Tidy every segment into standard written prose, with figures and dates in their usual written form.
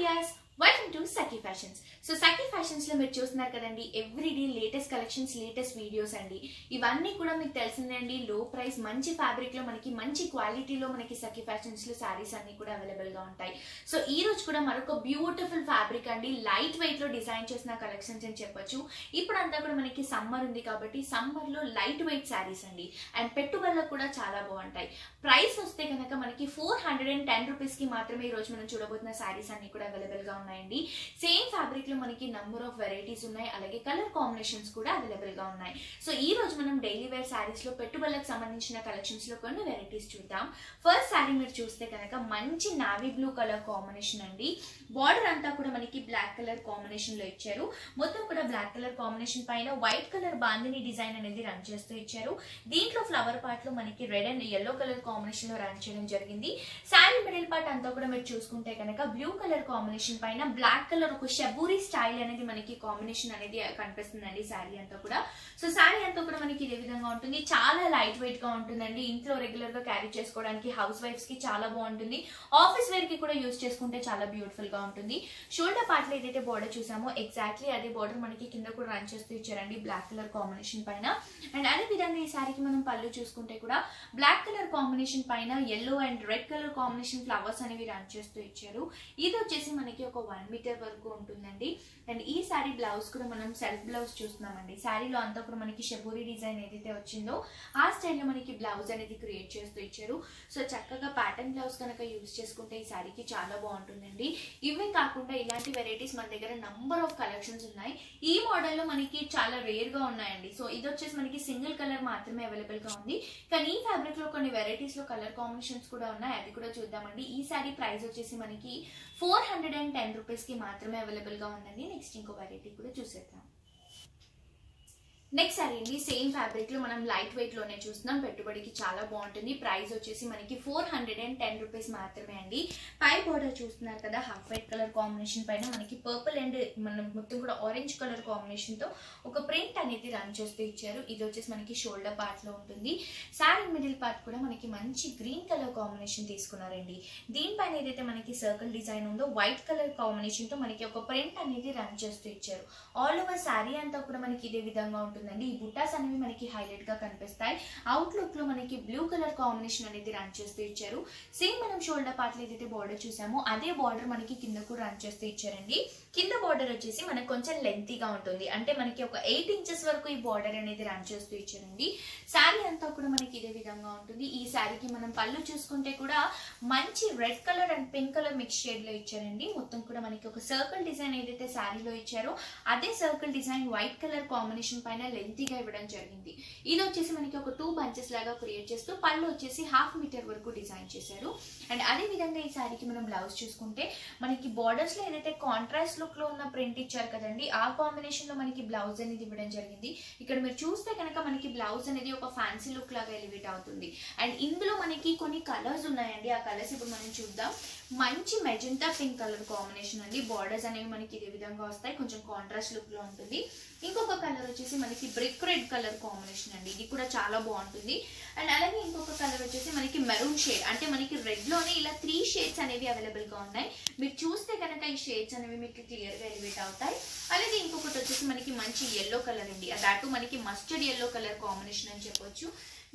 Viewers, welcome to Sakhi fashions. So Sakhi fashions లో మీరు చూస్తున్నారు కదండి, everyday latest collections, latest videos అండి. ఇవన్నీ కూడా మీకు తెలిసిందే అండి. లో ప్రైస్, మంచి ఫ్యాబ్రిక్ లో మనకి మంచి క్వాలిటీలో మనకి సఖీ ఫ్యాషన్స్ లో శారీస్ అన్ని కూడా అవైలబుల్ గా ఉంటాయి. సో ఈ రోజు కూడా మరొక బ్యూటిఫుల్ ఫ్యాబ్రిక్ అండి, లైట్ వెయిట్ లో డిజైన్ చేసిన కలెక్షన్స్ అని చెప్పొచ్చు. ఇప్పుడంతా కూడా మనకి సమ్మర్ ఉంది కాబట్టి సమ్మర్ లో లైట్ వెయిట్ శారీస్ అండి, అండ్ పెట్టుబడులకు కూడా చాలా బాగుంటాయి. ప్రైస్ వస్తే కనుక మనకి 410 రూపీస్ కి మాత్రమే ఈ రోజు మనం చూడబోతున్న శారీస్ అన్ని కూడా అవైలబుల్ గా ఉన్నాయండి. సేమ్ ఫ్యాబ్రిక్ లో మనకి నంబర్ ఆఫ్ వెరైటీస్ ఉన్నాయి, అలాగే కలర్ కాంబినేషన్స్ కూడా అవైలబుల్ గా ఉన్నాయి. సో ఈ రోజు మనం డైలీ వేర్ శారీస్ లో పెట్టుబడులకు సంబంధించిన కలెక్షన్స్ లో కొన్ని వెరైటీస్ చూద్దాం. ఫస్ట్ శారీ మీరు చూస్తే కనుక మంచి నావీ బ్లూ కలర్ కాంబినేషన్ అండి. బార్డర్ అంతా కూడా మనకి బ్లాక్ కలర్ కాంబినేషన్ లో ఇచ్చారు. మొత్తం కూడా బ్లాక్ కలర్ కాంబినేషన్ పైన వైట్ కలర్ బాందిని డిజైన్ అనేది రన్ చేస్తూ ఇచ్చారు. దీంట్లో ఫ్లవర్ పార్ట్ లో మనకి red and yellow colour combination లో రన్ చేయడం జరిగింది. శారీ మిడిల్ పార్ట్ అంతా కూడా మీరు చూసుకుంటే కనుక బ్లూ కలర్ కాంబినేషన్ పైన బ్లాక్ కలర్ ఒక షబూరి స్టైల్ అనేది మనకి కాంబినేషన్ అనేది కనిపిస్తుందండి శారీ అంతా కూడా. సో శారీ అంతా కూడా మనకి ఇదే విధంగా ఉంటుంది. చాలా లైట్ వెయిట్ గా ఉంటుందండి. ఇంట్లో రెగ్యులర్ గా క్యారీ చేసుకోవడానికి హౌస్ వైఫ్స్ కి చాలా బాగుంటుంది. ఆఫీస్ వేర్ కి కూడా యూజ్ చేసుకుంటే చాలా బ్యూటిఫుల్ గా ఉంటుంది. షోల్డర్ పార్ట్ లో ఏదైతే బోర్డర్ చూసామో ఎగ్జాక్ట్లీ అదే బోర్డర్ మనకి కింద కూడా రన్ చేస్తూ ఇచ్చారండి బ్లాక్ కలర్ కాంబినేషన్ పైన. అండ్ అదే విధంగా ఈ శారీకి మనం పళ్ళు చూసుకుంటే కూడా బ్లాక్ కలర్ కాంబినేషన్ పైన yellow and red colour combination flowers అనేవి రన్ చేస్తూ ఇచ్చారు. ఇది వచ్చేసి మనకి ఒక 1 మీటర్ వరకు ఉంటుందండి. అండ్ ఈ శారీ బ్లౌజ్ కూడా మనం సెల్ఫ్ బ్లౌజ్ చూస్తున్నామండి. శారీలో అంతా కూడా మనకి షబూరి డిజైన్ ఏదైతే వచ్చిందో ఆ స్టైల్లో మనకి బ్లౌజ్ అనేది క్రియేట్ చేస్తూ ఇచ్చారు. సో చక్కగా ప్యాటర్న్ బ్లౌజ్ కనుక యూజ్ చేసుకుంటే ఈ శారీకి చాలా బాగుంటుందండి. ఇవే కాకుండా ఇలాంటి వెరైటీస్ మన దగ్గర నంబర్ ఆఫ్ కలెక్షన్స్ ఉన్నాయి. ఈ మోడల్ లో మనకి చాలా రేర్ గా ఉన్నాయండి. సో ఇది వచ్చేసి మనకి సింగిల్ కలర్ మాత్రమే అవైలబుల్ గా ఉంది. కానీ ఈ ఫ్యాబ్రిక్ లో కొన్ని వెరైటీస్ లో కలర్ కాంబినేషన్స్ కూడా ఉన్నాయి, అవి కూడా చూద్దామండి. ఈ శారీ ప్రైస్ వచ్చేసి మనకి 410 రూపీస్ కి మాత్రమే అవైలబుల్ గా ఉందండి. నెక్స్ట్ ఇంకో వెరైటీ కూడా చూసేద్దాం. నెక్స్ట్ సారీ అండి, సేమ్ ఫ్యాబ్రిక్ లో మనం లైట్ వెయిట్ లోనే చూస్తున్నాం. పెట్టుబడికి చాలా బాగుంటుంది. ప్రైస్ వచ్చేసి మనకి 410 రూపీస్ మాత్రమే అండి. పై బోర్డర్ చూస్తున్నారు కదా, హాఫ్ వైట్ కలర్ కాంబినేషన్ పైన మనకి పర్పుల్ అండ్ మనం మొత్తం కూడా ఆరెంజ్ కలర్ కాంబినేషన్ తో ఒక ప్రింట్ అనేది రన్ చేస్తూ ఇచ్చారు. ఇది వచ్చేసి మనకి షోల్డర్ పార్ట్ లో ఉంటుంది. శారీ మిడిల్ పార్ట్ కూడా మనకి మంచి గ్రీన్ కలర్ కాంబినేషన్ తీసుకున్నారండి. దీనిపైన ఏదైతే మనకి సర్కిల్ డిజైన్ ఉందో వైట్ కలర్ కాంబినేషన్ తో మనకి ఒక ప్రింట్ అనేది రన్ చేస్తూ ఇచ్చారు. ఆల్ ఓవర్ శారీ అంతా కూడా మనకి ఇదే విధంగా ఉంటుంది. ఈ బుట్టాస్ అనేవి మనకి హైలైట్ గా కనిపిస్తాయి. అవుట్ లుక్ లో మనకి బ్లూ కలర్ కాంబినేషన్ అనేది రన్ చేస్తూ ఇచ్చారు. సేమ్ మనం షోల్డర్ పార్ట్ లో ఏదైతే బార్డర్ చూసామో అదే బార్డర్ మనకి కిందకు రన్ చేస్తూ ఇచ్చారండి. కింద బార్డర్ వచ్చేసి మనకి కొంచెం లెంతీగా ఉంటుంది, అంటే మనకి ఒక 8 ఇంచెస్ వరకు ఈ బార్డర్ అనేది రన్ చేస్తూ ఇచ్చారండి. శారీ అంతా కూడా మనకి ఇదే విధంగా ఉంటుంది. ఈ శారీకి మనం పళ్ళు చూసుకుంటే కూడా మంచి red colour and pink colour mix shade లో ఇచ్చారండి. మొత్తం కూడా మనకి ఒక సర్కిల్ డిజైన్ ఏదైతే శారీలో ఇచ్చారో అదే circle design white colour combination పైన లెంతీగా ఇవ్వడం జరిగింది. ఇది వచ్చేసి మనకి ఒక 2 బంచెస్ లాగా క్రియేట్ చేస్తూ పళ్ళు వచ్చేసి 1/2 మీటర్ వరకు డిజైన్ చేశారు. అండ్ అదే విధంగా ఈ శారీకి మనం బ్లౌజ్ చూసుకుంటే మనకి బార్డర్స్ లో ఏదైతే కాంట్రాస్ట్ లుక్ లో ఉన్న ప్రింట్ ఇచ్చారు కదండి, ఆ కాంబినేషన్ లో మనకి బ్లౌజ్ అనేది ఇవ్వడం జరిగింది. ఇక్కడ మీరు చూస్తే కనుక మనకి బ్లౌజ్ అనేది ఒక ఫ్యాన్సీ లుక్ లాగా ఎలివేట్ అవుతుంది. అండ్ ఇందులో మనకి కొన్ని కలర్స్ ఉన్నాయండి. ఆ కలర్స్ ఇప్పుడు మనం చూద్దాం. మంచి మెజెంటా పింక్ కలర్ కాంబినేషన్ అండి. బార్డర్స్ అనేవి మనకి ఇదే విధంగా వస్తాయి, కొంచెం కాంట్రాస్ట్ లుక్ లో ఉంటుంది. ఇంకొక కలర్ వచ్చేసి మనకి బ్రిక్ రెడ్ కలర్ కాంబినేషన్ అండి, ఇది కూడా చాలా బాగుంటుంది. అండ్ అలాగే ఇంకొక కలర్ వచ్చేసి మనకి మెరూన్ షేడ్, అంటే మనకి రెడ్ లోనే ఇలా 3 షేడ్స్ అనేవి అవైలబుల్ గా ఉన్నాయి. మీరు చూస్తే కనుక ఈ షేడ్స్ అనేవి మీకు క్లియర్ గా ఎలివేట్ అవుతాయి. అలాగే ఇంకొకటి వచ్చేసి మనకి మంచి ఎల్లో కలర్ అండి, అటు మనకి మస్టర్డ్ ఎల్లో కలర్ కాంబినేషన్ అని చెప్పొచ్చు.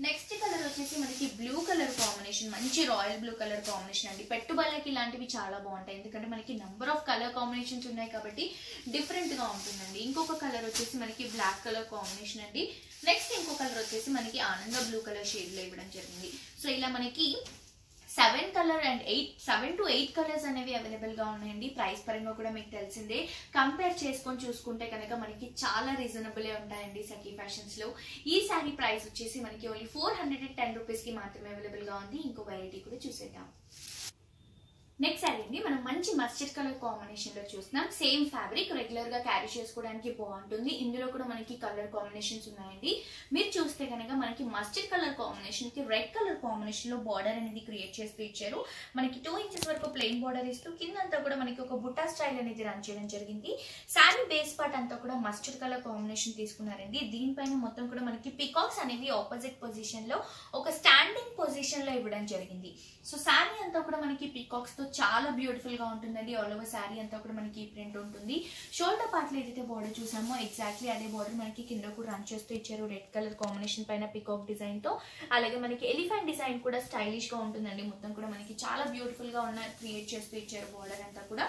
నెక్స్ట్ కలర్ వచ్చేసి మనకి బ్లూ కలర్ కాంబినేషన్, మంచి రాయల్ బ్లూ కలర్ కాంబినేషన్ అండి. పెట్టుబడులకి ఇలాంటివి చాలా బాగుంటాయి, ఎందుకంటే మనకి నంబర్ ఆఫ్ కలర్ కాంబినేషన్స్ ఉన్నాయి కాబట్టి డిఫరెంట్ గా ఉంటుందండి. ఇంకొక కలర్ వచ్చేసి మనకి బ్లాక్ కలర్ కాంబినేషన్ అండి. నెక్స్ట్ ఇంకో కలర్ వచ్చేసి మనకి ఆనంద బ్లూ కలర్ షేడ్ లో ఇవ్వడం జరిగింది. సో ఇలా మనకి 7 to 8 కలర్స్ అనేవి అవైలబుల్ గా ఉన్నాయండి. ప్రైస్ పరంగా కూడా మీకు తెలిసిందే. కంపేర్ చేసుకొని చూసుకుంటే కనుక మనకి చాలా రీజనబుల్ ఉంటాయండి సఖీ ఫ్యాషన్స్ లో. ఈ శారీ ప్రైస్ వచ్చేసి మనకి ఓన్లీ 410 రూపీస్ కి మాత్రమే అవైలబుల్ గా ఉంది. ఇంకో వెరైటీ కూడా చూసేద్దాం. నెక్స్ట్ శారీ అండి, మనం మంచి మస్టర్డ్ కలర్ కాంబినేషన్ లో చూస్తున్నాం. సేమ్ ఫ్యాబ్రిక్, రెగ్యులర్ గా క్యారీ చేసుకోవడానికి బాగుంటుంది. ఇందులో కూడా మనకి కలర్ కాంబినేషన్స్ ఉన్నాయండి. మీరు చూస్తే కనుక మనకి మస్టర్డ్ కలర్ కాంబినేషన్ కి రెడ్ కలర్ కాంబినేషన్ లో బార్డర్ అనేది క్రియేట్ చేస్తూ ఇచ్చారు. మనకి 2 ఇంచెస్ వరకు ప్లెయిన్ బార్డర్ ఇస్తూ కిందంతా కూడా మనకి ఒక బుట్టా స్టైల్ అనేది రన్ చేయడం జరిగింది. శారీ బేస్ పార్ట్ అంతా కూడా మస్టర్డ్ కలర్ కాంబినేషన్ తీసుకున్నారండి. దీనిపైన మొత్తం కూడా మనకి పికాక్స్ అనేవి ఆపోజిట్ పొజిషన్ లో ఒక స్టాండింగ్ పొజిషన్ లో ఇవ్వడం జరిగింది. సో శారీ అంతా కూడా మనకి పికాక్స్ తో చాలా బ్యూటిఫుల్ గా ఉంటుందండి. ఆల్ ఓవర్ శారీ అంతా కూడా మనకి ఈ ప్రింట్ ఉంటుంది. షోల్డర్ పార్ట్ లో ఏదైతే బార్డర్ చూసామో ఎగ్జాక్ట్లీ అదే బార్డర్ మనకి కింద కూడా రన్ చేస్తూ ఇచ్చారు. రెడ్ కలర్ కాంబినేషన్ పైన పికాక్ డిజైన్ తో, అలాగే మనకి ఎలిఫెంట్ డిజైన్ కూడా స్టైలిష్ గా ఉంటుందండి. మొత్తం కూడా మనకి చాలా బ్యూటిఫుల్ గా ఉన్న క్రియేట్ చేస్తూ ఇచ్చారు బార్డర్ అంతా కూడా.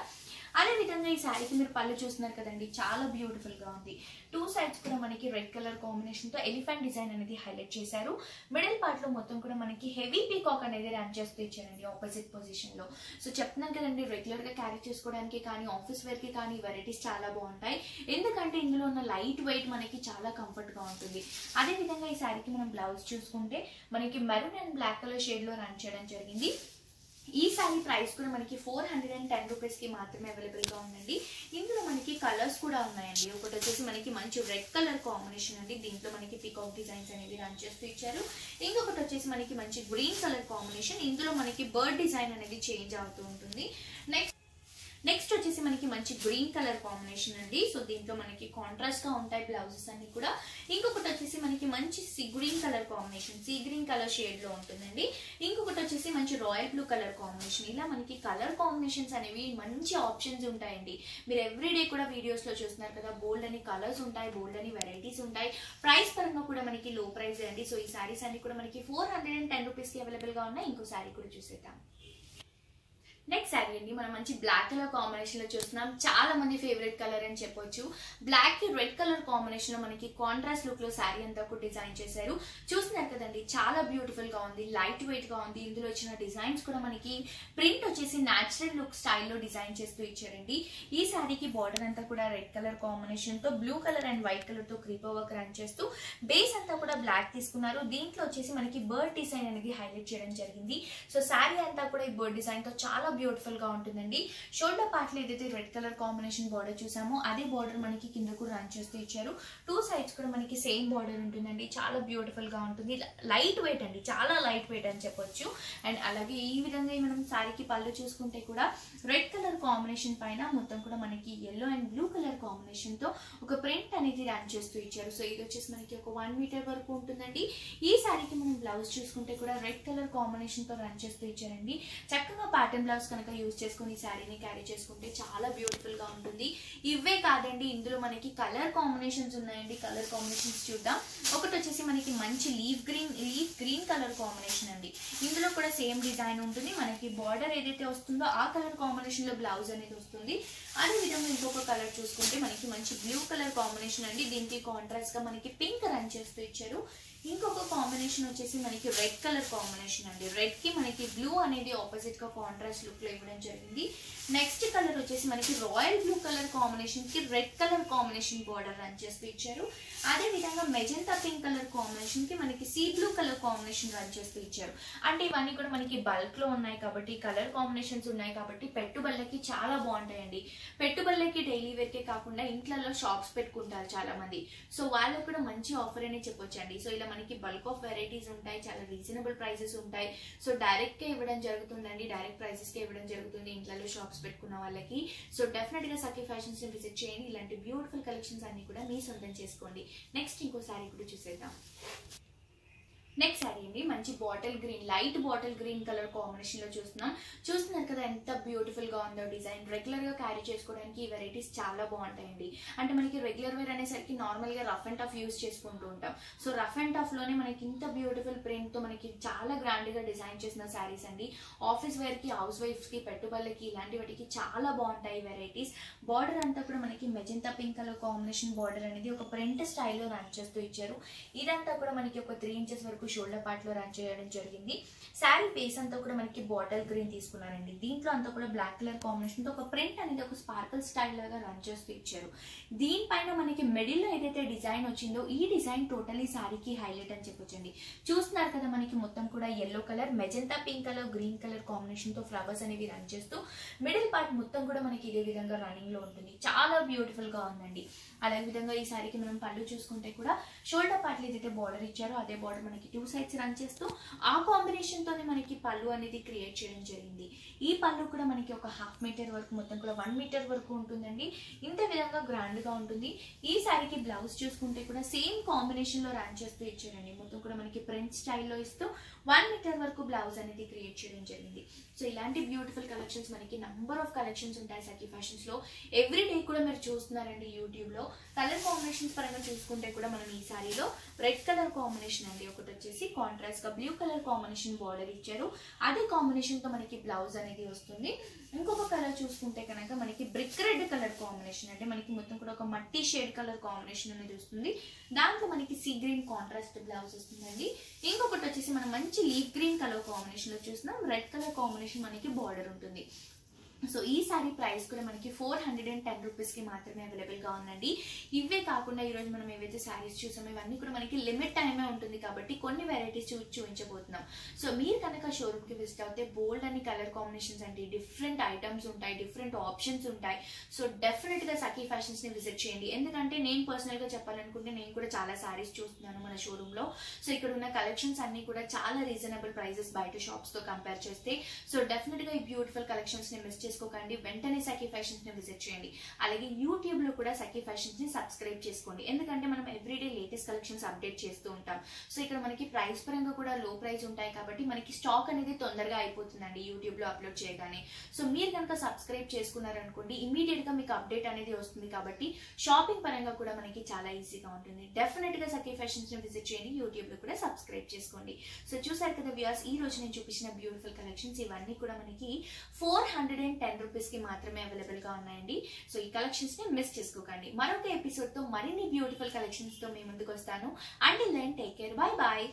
అదే విధంగా ఈ శారీకి మీరు పళ్ళు చూస్తున్నారు కదండి, చాలా బ్యూటిఫుల్ గా ఉంది. టూ సైడ్స్ కూడా మనకి రెడ్ కలర్ కాంబినేషన్ తో ఎలిఫెంట్ డిజైన్ అనేది హైలైట్ చేశారు. మిడిల్ పార్ట్ లో మొత్తం కూడా మనకి హెవీ పీకాక్ అనేది రన్ చేస్తూ ఇచ్చారండి ఆపోజిట్ పొజిషన్ లో. సో చెప్తున్నాను కదండి, రెగ్యులర్ గా క్యారీ చేసుకోవడానికి కానీ ఆఫీస్ వేర్ కి కానీ వెరైటీస్ చాలా బాగుంటాయి. ఎందుకంటే ఇందులో ఉన్న లైట్ వెయిట్ మనకి చాలా కంఫర్ట్ గా ఉంటుంది. అదే విధంగా ఈ శారీకి మనం బ్లౌజ్ చూసుకుంటే మనకి maroon and black colour shade లో రన్ చేయడం జరిగింది. ఈ శారీ ప్రైస్ కూడా మనకి 410 రూపీస్ కి మాత్రమే అవైలబుల్ గా ఉందండి. ఇందులో మనకి కలర్స్ కూడా ఉన్నాయండి. ఒకటి వచ్చేసి మనకి మంచి రెడ్ కలర్ కాంబినేషన్ అండి, దీంట్లో మనకి పికాక్ డిజైన్స్ అనేది రన్ చేస్తూ ఇచ్చారు. ఇంకొకటి వచ్చేసి మనకి మంచి గ్రీన్ కలర్ కాంబినేషన్, ఇందులో మనకి బర్డ్ డిజైన్ అనేది చేంజ్ అవుతూ ఉంటుంది. నెక్స్ట్ వచ్చేసి మనకి మంచి గ్రీన్ కలర్ కాంబినేషన్ అండి. సో దీంట్లో మనకి కాంట్రాస్ట్ గా ఉంటాయి బ్లౌజెస్ అన్ని కూడా. ఇంకొకటి వచ్చేసి మనకి మంచి green colour combination, sea green colour shade లో ఉంటుందండి. ఇంకొకటి వచ్చేసి మంచి రాయల్ బ్లూ కలర్ కాంబినేషన్. ఇలా మనకి కలర్ కాంబినేషన్స్ అనేవి మంచి ఆప్షన్స్ ఉంటాయండి. మీరు ఎవ్రీడే కూడా వీడియోస్ లో చూస్తున్నారు కదా, బోల్డ్ అని కలర్స్ ఉంటాయి, బోల్డ్ అని వెరైటీస్ ఉంటాయి. ప్రైస్ పరంగా కూడా మనకి లో ప్రైస్ అండి. సో ఈ శారీస్ అన్ని కూడా మనకి 410 రూపీస్ కి అవైలబుల్ గా ఉన్నాయి. ఇంకో శారీ కూడా చూసేద్దాం. నెక్స్ట్ శారీ అండి, మనం మంచి బ్లాక్ కలర్ కాంబినేషన్ లో చూస్తున్నాం. చాలా మంది ఫేవరెట్ కలర్ అని చెప్పొచ్చు. బ్లాక్ కి రెడ్ కలర్ కాంబినేషన్ లో మనకి కాంట్రాస్ట్ లుక్ లో శారీ అంతా కూడా డిజైన్ చేశారు. చూస్తున్నారు కదండి, చాలా బ్యూటిఫుల్ గా ఉంది, లైట్ వెయిట్ గా ఉంది. ఇందులో వచ్చిన డిజైన్స్ కూడా మనకి ప్రింట్ వచ్చేసి న్యాచురల్ లుక్ స్టైల్లో డిజైన్ చేస్తూ ఇచ్చారండి. ఈ శారీకి బార్డర్ అంతా కూడా రెడ్ కలర్ కాంబినేషన్ తో blue colour and white colour తో క్రీపర్ వర్క్ రన్ చేస్తూ బేస్ అంతా కూడా బ్లాక్ తీసుకున్నారు. దీంట్లో వచ్చేసి మనకి బర్డ్ డిజైన్ అనేది హైలైట్ చేయడం జరిగింది. సో శారీ అంతా కూడా ఈ బర్డ్ డిజైన్ తో చాలా బ్యూటిఫుల్ గా ఉంటుందండి. షోల్డర్ పార్ట్ లో ఏదైతే రెడ్ కలర్ కాంబినేషన్ బార్డర్ చూసామో అదే బార్డర్ మనకి కింద కూడా రన్ చేస్తూ ఇచ్చారు. టూ సైడ్స్ కూడా మనకి సేమ్ బార్డర్ ఉంటుందండి. చాలా బ్యూటిఫుల్ గా ఉంటుంది, లైట్ వెయిట్ అండి, చాలా లైట్ వెయిట్ అని చెప్పొచ్చు. అండ్ అలాగే ఈ విధంగా మనం శారీకి పళ్ళు చూసుకుంటే కూడా రెడ్ కలర్ కాంబినేషన్ పైన మొత్తం కూడా మనకి yellow and blue colour combination తో ఒక ప్రింట్ అనేది రన్ చేస్తూ ఇచ్చారు. సో ఇది వచ్చేసి మనకి ఒక 1 మీటర్ వరకు ఉంటుందండి. ఈ శారీకి మనం బ్లౌజ్ చూసుకుంటే కూడా రెడ్ కలర్ కాంబినేషన్ తో రన్ చేస్తూ ఇచ్చారండి. చక్కగా ప్యాటర్న్ బ్లౌజ్ కనుక యూజ్ చేసుకుని ఈ శారీని క్యారీ చేసుకుంటే చాలా బ్యూటిఫుల్ గా ఉంటుంది. ఇవే కాదండి, ఇందులో మనకి కలర్ కాంబినేషన్స్ ఉన్నాయండి. కలర్ కాంబినేషన్స్ చూద్దాం. ఒకటి వచ్చేసి మనకి మంచి లీఫ్ గ్రీన్ కలర్ కాంబినేషన్ అండి. ఇందులో కూడా సేమ్ డిజైన్ ఉంటుంది. మనకి బార్డర్ ఏదైతే వస్తుందో ఆ కలర్ కాంబినేషన్ లో బ్లౌజ్ అనేది వస్తుంది. అదే విధంగా ఇంకొక కలర్ చూసుకుంటే మనకి మంచి బ్లూ కలర్ కాంబినేషన్ అండి. దీనికి కాంట్రాస్ట్ గా మనకి పింక్ రన్ చేస్తూ ఇచ్చారు. ఇంకొక కాంబినేషన్ వచ్చేసి మనకి రెడ్ కలర్ కాంబినేషన్ అండి. రెడ్ కి మనకి బ్లూ అనేది ఆపోజిట్ గా కాంట్రాస్ట్ లుక్ లో ఇవ్వడం జరిగింది. నెక్స్ట్ కలర్ వచ్చేసి మనకి రాయల్ బ్లూ కలర్ కాంబినేషన్ కి red colour combination border run చేస్తూ ఇచ్చారు. అదే విధంగా మెజెంటా పింక్ కలర్ కాంబినేషన్ కి మనకి sea blue colour combination run చేస్తూ ఇచ్చారు. అంటే ఇవన్నీ కూడా మనకి బల్క్ లో ఉన్నాయి కాబట్టి, కలర్ కాంబినేషన్స్ ఉన్నాయి కాబట్టి పెట్టుబడులకి చాలా బాగుంటాయండి. పెట్టుబడులకి డైలీ వేర్ కే కాకుండా ఇంట్లలో షాప్స్ పెట్టుకుంటారు చాలా మంది. సో వాళ్ళకి కూడా మంచి ఆఫర్ అనే చెప్పొచ్చండి. సో ఇలా మనకి బల్క్ ఆఫ్ వెరైటీస్ ఉంటాయి, చాలా రీజనబుల్ ప్రైసెస్ ఉంటాయి. సో డైరెక్ట్ గా ఇవ్వడం జరుగుతుందండి, డైరెక్ట్ ప్రైసెస్ కే ఇవ్వడం జరుగుతుంది ఇంట్లలో షాప్స్ పెట్టుకున్న వాళ్ళకి. సో డెఫినెట్ గా సఖీ ఫ్యాషన్స్ ని విజిట్ చేయండి. ఇలాంటి బ్యూటిఫుల్ కలెక్షన్స్ అన్ని కూడా మీ సొంతం చేసుకోండి. నెక్స్ట్ ఇంకో శారీ కూడా చూసేద్దాం. నెక్స్ట్ శారీ అండి, మంచి bottle green, light bottle green colour combination లో చూస్తున్నారు కదా ఎంత బ్యూటిఫుల్ గా ఉందో డిజైన్. రెగ్యులర్ గా క్యారీ చేసుకోవడానికి ఈ వెరైటీస్ చాలా బాగుంటాయండి. అంటే మనకి రెగ్యులర్ వేర్ అనేసరికి నార్మల్ గా రఫ్ అండ్ టఫ్ యూజ్ చేసుకుంటూ ఉంటాం. సో రఫ్ అండ్ టఫ్ లోనే మనకి ఇంత బ్యూటిఫుల్ ప్రింట్ తో మనకి చాలా గ్రాండ్ గా డిజైన్ చేసిన శారీస్ అండి. ఆఫీస్ వేర్ కి, హౌస్ వైఫ్స్ కి, పెట్టుబడులకి ఇలాంటి వాటికి చాలా బాగుంటాయి వెరైటీస్. బార్డర్ అంతా కూడా మనకి magenta pink colour combination border అనేది ఒక ప్రింట్ స్టైల్లో రన్ చేస్తూ ఇచ్చారు. ఇదంతా కూడా మనకి ఒక 3 ఇంచెస్ వరకు షోల్డర్ పార్ట్ లో రన్ చేయడం జరిగింది. శారీ బేస్ అంతా కూడా మనకి బాటిల్ గ్రీన్ తీసుకున్నారండి. దీంట్లో అంతా కూడా బ్లాక్ కలర్ కాంబినేషన్ తో ఒక ప్రింట్ అనేది ఒక స్పార్కల్ స్టైల్ లాగా రన్ చేస్తూ ఇచ్చారు. దీనిపైన మనకి మిడిల్ లో ఏదైతే డిజైన్ వచ్చిందో ఈ డిజైన్ టోటలీ శారీకి హైలైట్ అని చెప్పొచ్చండి. చూస్తున్నారు కదా మనకి మొత్తం కూడా yellow colour, magenta pink colour, green colour combination తో ఫ్లవర్స్ అనేవి రన్ చేస్తూ మిడిల్ పార్ట్ మొత్తం కూడా మనకి ఇదే విధంగా రన్నింగ్ లో ఉంటుంది. చాలా బ్యూటిఫుల్ గా ఉందండి. అదే విధంగా ఈ శారీకి మనం పళ్ళు చూసుకుంటే కూడా షోల్డర్ పార్ట్ లో ఏదైతే బార్డర్ ఇచ్చారో అదే బార్డర్ మనకి టూ సైడ్స్ రన్ చేస్తూ ఆ కాంబినేషన్ తోనే మనకి పళ్ళు అనేది క్రియేట్ చేయడం జరిగింది. ఈ పళ్ళు కూడా మనకి ఒక 1/2 మీటర్ వరకు, మొత్తం కూడా 1 మీటర్ వరకు ఉంటుందండి. ఇంత విధంగా గ్రాండ్ గా ఉంటుంది. ఈ శారీకి బ్లౌజ్ చూసుకుంటే కూడా సేమ్ కాంబినేషన్ లో రన్ చేస్తూ ఇచ్చారండి. మొత్తం కూడా మనకి ప్రింట్ స్టైల్లో ఇస్తూ 1 మీటర్ వరకు బ్లౌజ్ అనేది క్రియేట్ చేయడం జరిగింది. సో ఇలాంటి బ్యూటిఫుల్ కలెక్షన్స్ మనకి నంబర్ ఆఫ్ కలెక్షన్స్ ఉంటాయి సఖీ ఫ్యాషన్స్ లో. ఎవ్రీ డే కూడా మీరు చూస్తున్నారండి యూట్యూబ్ లో. కలర్ కాంబినేషన్స్ పరంగా చూసుకుంటే కూడా మనం ఈ సారీలో రెడ్ కలర్ కాంబినేషన్ అండి, ఒకటి వచ్చేసి కాంట్రాస్ట్ గా బ్లూ కలర్ కాంబినేషన్ బార్డర్ ఇచ్చారు. అదే కాంబినేషన్ తో మనకి బ్లౌజ్ అనేది వస్తుంది. ఇంకొక కలర్ చూసుకుంటే కనుక మనకి బ్రిక్ రెడ్ కలర్ కాంబినేషన్, అంటే మనకి మొత్తం కూడా ఒక మట్టి షేడ్ కలర్ కాంబినేషన్ అనేది వస్తుంది. దాంట్లో మనకి సీ గ్రీన్ కాంట్రాస్ట్ బ్లౌజ్ వస్తుందండి. ఇంకొకటి వచ్చేసి మనం మంచి లీఫ్ గ్రీన్ కలర్ కాంబినేషన్ లో చూస్తున్నాం. రెడ్ కలర్ కాంబినేషన్ మనకి బార్డర్ ఉంటుంది. సో ఈ సారీ ప్రైస్ కూడా మనకి 410 రూపీస్ కి మాత్రమే అవైలబుల్ గా ఉందండి. ఇవే కాకుండా ఈ రోజు మనం ఏవైతే సారీస్ చూసామో ఇవన్నీ కూడా మనకి లిమిట్ టైమే ఉంటుంది కాబట్టి కొన్ని వెరైటీస్ చూపించబోతున్నాం. సో మీరు కనుక షోరూమ్ కి విజిట్ అవుతే బోల్డ్ అని కలర్ కాంబినేషన్స్ అంటే డిఫరెంట్ ఐటమ్స్ ఉంటాయి, డిఫరెంట్ ఆప్షన్స్ ఉంటాయి. సో డెఫినెట్ గా సఖీ ఫ్యాషన్స్ ని విజిట్ చేయండి. ఎందుకంటే నేను పర్సనల్ గా చెప్పాలనుకుంటే నేను కూడా చాలా సారీస్ చూస్తున్నాను మన షోరూమ్ లో. సో ఇక్కడ ఉన్న కలెక్షన్స్ అన్ని కూడా చాలా రీజనబుల్ ప్రైసెస్ బయట షాప్స్ తో కంపేర్ చేస్తే. సో డెఫినెట్ గా ఈ బ్యూటిఫుల్ కలెక్షన్స్ ని మిస్ చేసుకోకండి. వెంటనే సఖీ ఫ్యాషన్స్ ని విజిట్ చేయండి. అలాగే యూట్యూబ్ లో కూడా సఖీ ఫ్యాషన్స్ ని సబ్స్క్రైబ్ చేసుకోండి. ఎందుకంటే మనం ఎవ్రీడే లేటెస్ట్ కలెక్షన్స్ అప్డేట్ చేస్తూ ఉంటాం. సో ఇక్కడ మనకి ప్రైస్ పరంగా కూడా లో ప్రైస్ ఉంటాయి కాబట్టి మనకి స్టాక్ అనేది తొందరగా అయిపోతుందండి యూట్యూబ్ లో అప్లోడ్ చేయగానే. సో మీరు కనుక సబ్స్క్రైబ్ చేసుకున్నారనుకోండి ఇమీడియట్ గా మీకు అప్డేట్ అనేది వస్తుంది కాబట్టి షాపింగ్ పరంగా కూడా మనకి చాలా ఈజీగా ఉంటుంది. డెఫినెట్ గా సఖీ ఫ్యాషన్స్ ని విజిట్ చేయండి. యూట్యూబ్ లో కూడా సబ్స్క్రైబ్ చేసుకోండి. సో చూసారు కదా వ్యూయర్స్, ఈ రోజు నేను చూపించిన బ్యూటిఫుల్ కలెక్షన్స్ ఇవన్నీ కూడా మనకి 410 రూపీస్ కి మాత్రమే అవైలబుల్ గా ఉన్నాయండి. సో ఈ కలెక్షన్స్ ని మిస్ చేసుకోకండి. మరొక ఎపిసోడ్ తో మరిన్ని బ్యూటిఫుల్ కలెక్షన్స్ తో మీ ముందుకు వస్తాను. Until then take care, bye bye.